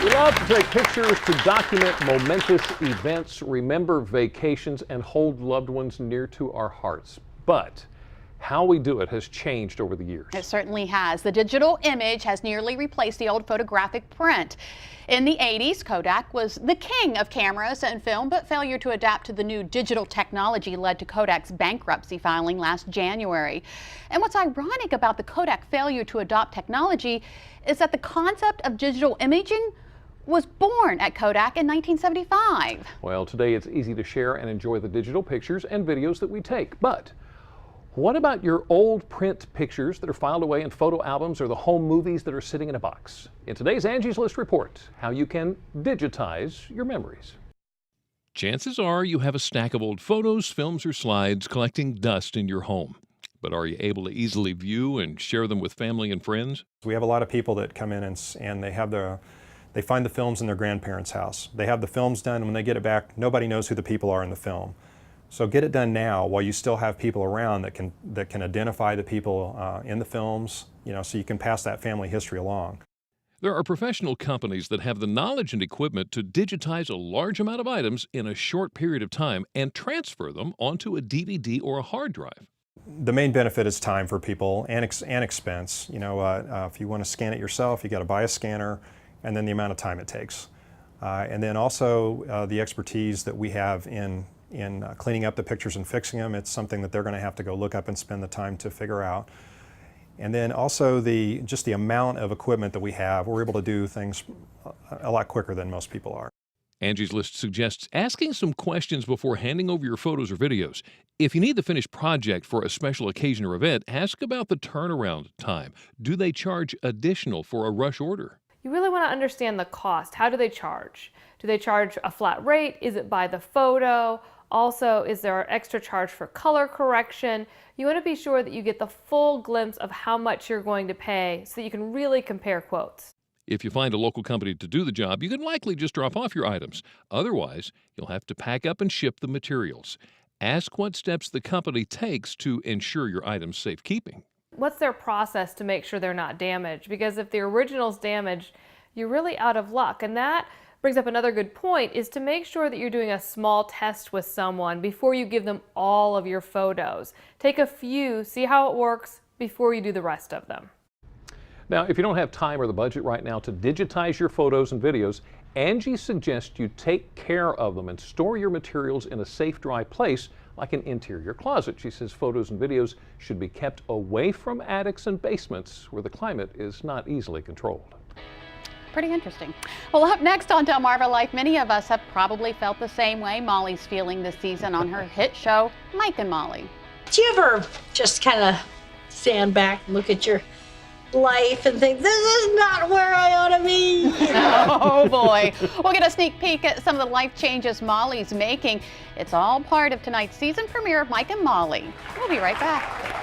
We love to take pictures to document momentous events, remember vacations, and hold loved ones near to our hearts. But how we do it has changed over the years. It certainly has. The digital image has nearly replaced the old photographic print. In the 80s, Kodak was the king of cameras and film, but failure to adapt to the new digital technology led to Kodak's bankruptcy filing last January. And what's ironic about the Kodak failure to adopt technology is that the concept of digital imaging was born at Kodak in 1975. Well, today it's easy to share and enjoy the digital pictures and videos that we take. But what about your old print pictures that are filed away in photo albums or the home movies that are sitting in a box? In today's Angie's List report, how you can digitize your memories. Chances are you have a stack of old photos, films, or slides collecting dust in your home. But are you able to easily view and share them with family and friends? We have a lot of people that come in and they find the films in their grandparents' house. They have the films done, and when they get it back, nobody knows who the people are in the film. So get it done now while you still have people around that can identify the people in the films, so you can pass that family history along. There are professional companies that have the knowledge and equipment to digitize a large amount of items in a short period of time and transfer them onto a DVD or a hard drive. The main benefit is time for people and expense. If you want to scan it yourself, you got to buy a scanner, and then the amount of time it takes. And then also the expertise that we have in cleaning up the pictures and fixing them. It's something that they're going to have to go look up and spend the time to figure out. And then also just the amount of equipment that we have, we're able to do things a lot quicker than most people are. Angie's List suggests asking some questions before handing over your photos or videos. If you need the finished project for a special occasion or event, ask about the turnaround time. Do they charge additional for a rush order? You really want to understand the cost. How do they charge? Do they charge a flat rate? Is it by the photo? Also, is there an extra charge for color correction? You want to be sure that you get the full glimpse of how much you're going to pay so that you can really compare quotes. If you find a local company to do the job, you can likely just drop off your items. Otherwise, you'll have to pack up and ship the materials. Ask what steps the company takes to ensure your items safekeeping. What's their process to make sure they're not damaged? Because if the original's damaged, you're really out of luck. And that brings up another good point, is to make sure that you're doing a small test with someone before you give them all of your photos. Take a few, see how it works before you do the rest of them. Now, if you don't have time or the budget right now to digitize your photos and videos, Angie suggests you take care of them and store your materials in a safe, dry place like an interior closet. She says photos and videos should be kept away from attics and basements where the climate is not easily controlled. Pretty interesting. Well, up next on Delmarva Life, many of us have probably felt the same way Molly's feeling this season on her hit show, Mike and Molly. Do you ever just kind of stand back and look at your life and think, this is not where I ought to be? Oh boy. We'll get a sneak peek at some of the life changes Molly's making. It's all part of tonight's season premiere of Mike and Molly. We'll be right back.